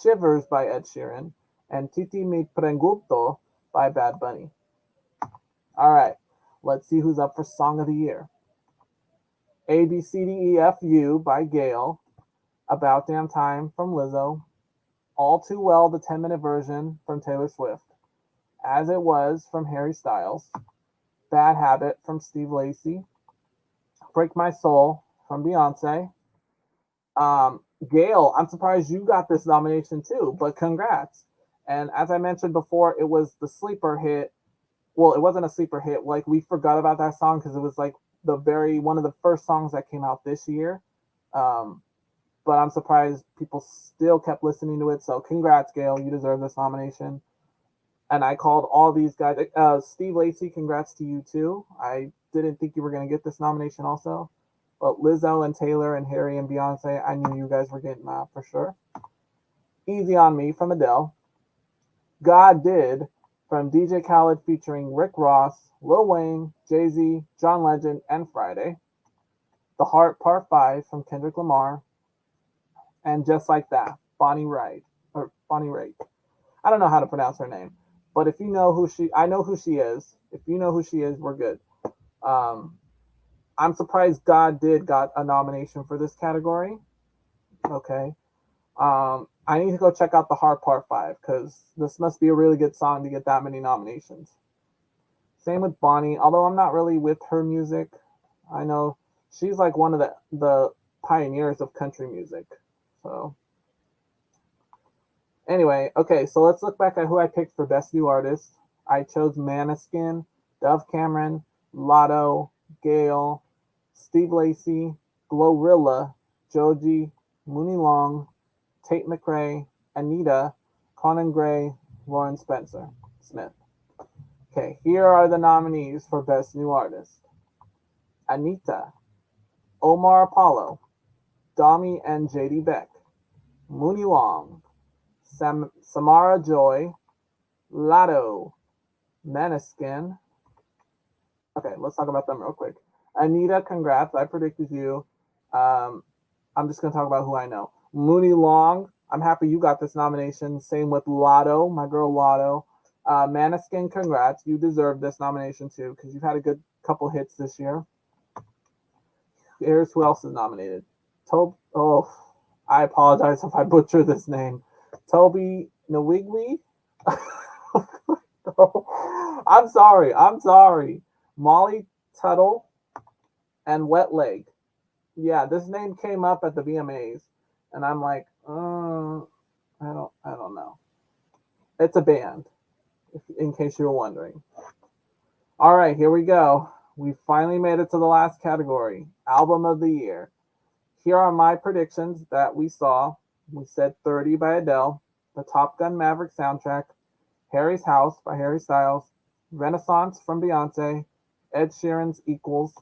Shivers by Ed Sheeran, and Titi Mi Pregunto by Bad Bunny. All right, let's see who's up for Song of the Year. A B C D E F U by Gail, About Damn Time from Lizzo, All Too Well, the 10-minute version from Taylor Swift, As It Was from Harry Styles, Bad Habit from Steve Lacy, Break My Soul from Beyonce. Gail, I'm surprised you got this nomination too, but congrats. And as I mentioned before, it was the sleeper hit. Well, it wasn't a sleeper hit. Like, we forgot about that song because it was like one of the first songs that came out this year. But I'm surprised people still kept listening to it. So congrats, Gail. You deserve this nomination. And I called all these guys. Steve Lacy, congrats to you too. I didn't think you were going to get this nomination also. But Lizzo and Taylor and Harry and Beyonce, I knew you guys were getting that for sure. Easy on Me from Adele. God Did from DJ Khaled featuring Rick Ross, Lil Wayne, Jay-Z, John Legend, and Friday. The Heart Part 5 from Kendrick Lamar. And Just Like That, Bonnie Raitt. I don't know how to pronounce her name. But if you know I know who she is. If you know who she is, we're good. I'm surprised God Did got a nomination for this category. Okay. I need to go check out The Heart Part 5 because this must be a really good song to get that many nominations. Same with Bonnie, although I'm not really with her music. I know she's like one of the pioneers of country music. So anyway, okay, so let's look back at who I picked for Best New Artist. I chose Maneskin, Dove Cameron, Lotto, Gail, Steve Lacy, Glorilla, Joji, Mooney Long, Tate McRae, Anita, Conan Gray, Lauren Spencer Smith. Okay, here are the nominees for Best New Artist. Anita, Omar Apollo, Dami and JD Beck, Mooney Long, Samara Joy, Lotto, Maneskin. Okay, let's talk about them real quick. Anita, congrats. I predicted you. I'm just going to talk about who I know. Mooney Long, I'm happy you got this nomination. Same with Lotto, my girl Lotto. Maneskin, congrats. You deserve this nomination too because you've had a good couple hits this year. Here's who else is nominated. I apologize if I butcher this name. Toby Nwigwe. I'm sorry. Molly Tuttle and Wet Leg. Yeah, this name came up at the VMAs, and I'm like, I don't know. It's a band, in case you were wondering. All right, here we go. We finally made it to the last category, Album of the Year. Here are my predictions that we saw. We said 30 by Adele, the Top Gun Maverick soundtrack, Harry's House by Harry Styles, Renaissance from Beyonce, Ed Sheeran's Equals,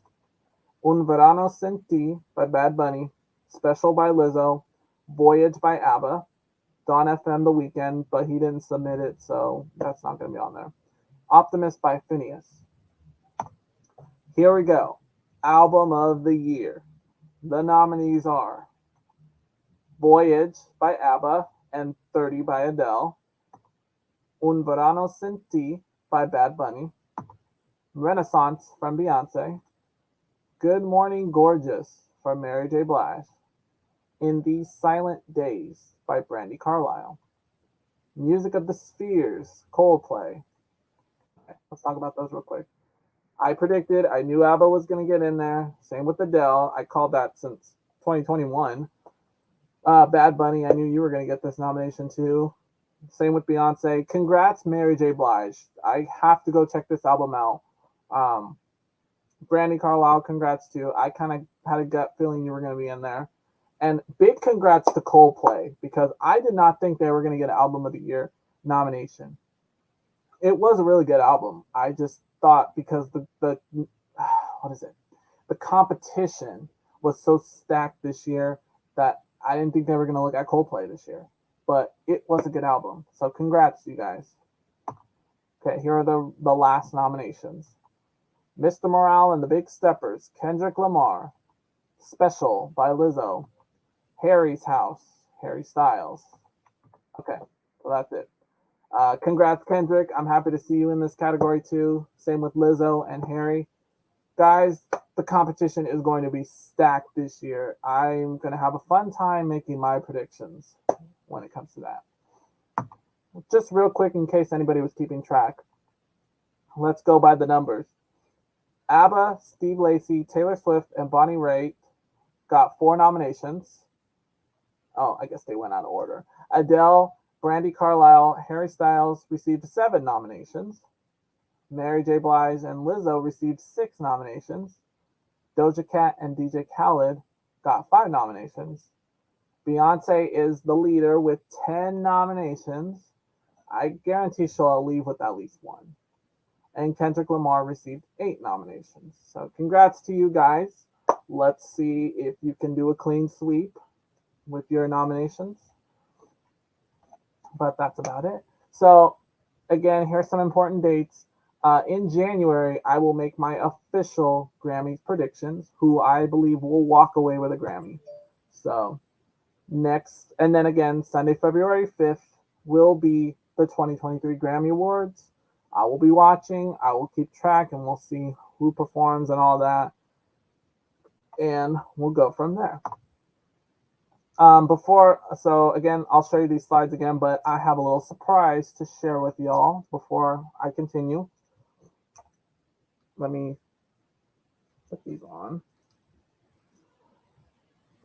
Un Verano Sin Ti by Bad Bunny, Special by Lizzo, Voyage by ABBA, Dawn FM The Weeknd, but he didn't submit it, so that's not going to be on there. Optimist by Phineas. Here we go. Album of the Year. The nominees are Voyage by ABBA and 30 by Adele, Un Verano Sin Ti by Bad Bunny, Renaissance from Beyonce, Good Morning Gorgeous from Mary J. Blige, In These Silent Days by Brandi Carlile, Music of the Spheres, Coldplay. Okay, let's talk about those real quick. I knew ABBA was going to get in there. Same with Adele. I called that since 2021. Bad Bunny, I knew you were going to get this nomination too. Same with Beyonce. Congrats, Mary J. Blige. I have to go check this album out. Brandi Carlile, congrats too. I kind of had a gut feeling you were going to be in there. And big congrats to Coldplay, because I did not think they were going to get Album of the Year nomination. It was a really good album. I just thought because the what is it? The competition was so stacked this year that I didn't think they were going to look at Coldplay this year. But it was a good album. So congrats, you guys. Okay, here are the last nominations. Mr. Morale and the Big Steppers, Kendrick Lamar. Special by Lizzo. Harry's House, Harry Styles. Okay, so that's it. Congrats, Kendrick. I'm happy to see you in this category too. Same with Lizzo and Harry. Guys, the competition is going to be stacked this year. I'm going to have a fun time making my predictions when it comes to that. Just real quick, in case anybody was keeping track, let's go by the numbers. ABBA, Steve Lacy, Taylor Swift, and Bonnie Raitt got 4 nominations. Oh, I guess they went out of order. Adele, Brandi Carlile, Harry Styles received 7 nominations. Mary J. Blige and Lizzo received 6 nominations. Doja Cat and DJ Khaled got 5 nominations. Beyonce is the leader with 10 nominations. I guarantee she'll leave with at least 1. And Kendrick Lamar received 8 nominations. So congrats to you guys. Let's see if you can do a clean sweep with your nominations. But that's about it. So again, here's some important dates. In January, I will make my official Grammy predictions, who I believe will walk away with a Grammy. So next, and then again, Sunday, February 5th will be the 2023 Grammy Awards. I will be watching. I will keep track, and we'll see who performs and all that. And we'll go from there. So again, I'll show you these slides again, but I have a little surprise to share with y'all before I continue. Let me put these on.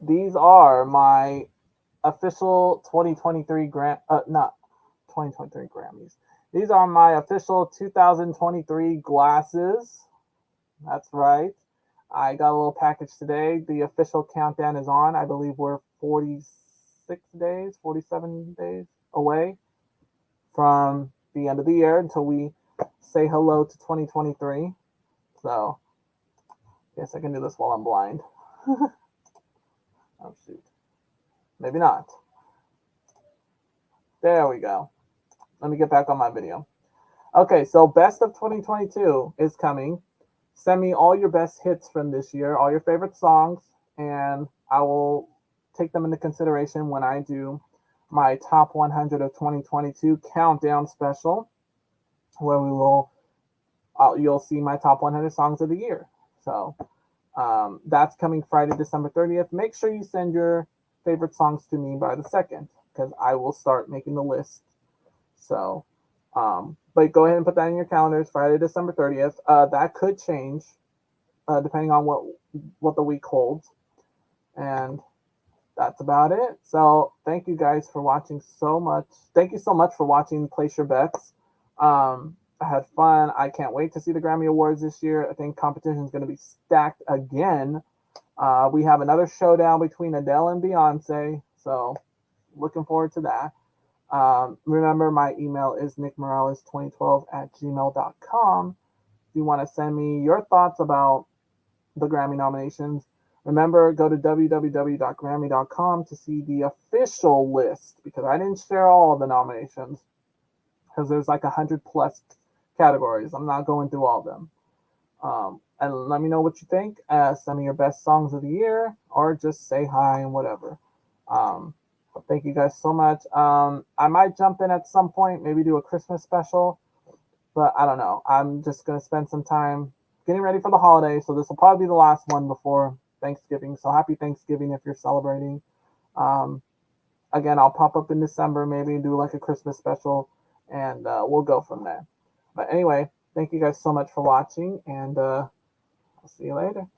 These are my official 2023 not 2023 Grammys. These are my official 2023 glasses. That's right. I got a little package today. The official countdown is on. I believe we're 46 days, 47 days away from the end of the year until we say hello to 2023. So, guess I can do this while I'm blind. Oh, shoot. Maybe not. There we go. Let me get back on my video. Okay, so Best of 2022 is coming. Send me all your best hits from this year, all your favorite songs, and I will take them into consideration when I do my top 100 of 2022 countdown special, where we will you'll see my top 100 songs of the year. So that's coming Friday, December 30th. Make sure you send your favorite songs to me by the 2nd, because I will start making the list. So, but go ahead and put that in your calendars, Friday, December 30th. That could change depending on what the week holds. And that's about it. So thank you guys for watching so much. Thank you so much for watching Place Your Bets. I had fun. I can't wait to see the Grammy Awards this year. I think competition is going to be stacked again. We have another showdown between Adele and Beyonce. So looking forward to that. Remember, my email is nickmorales2012@gmail.com. If you want to send me your thoughts about the Grammy nominations, remember, go to www.grammy.com to see the official list, because I didn't share all of the nominations because there's like 100+ categories. I'm not going through all of them. And let me know what you think. Send me your best songs of the year, or just say hi and whatever. But thank you guys so much. I might jump in at some point, maybe do a Christmas special, but I don't know. I'm just going to spend some time getting ready for the holiday. So this will probably be the last one before Thanksgiving. So happy Thanksgiving if you're celebrating. Again, I'll pop up in December, maybe do like a Christmas special, and we'll go from there. But anyway, thank you guys so much for watching, and I'll see you later.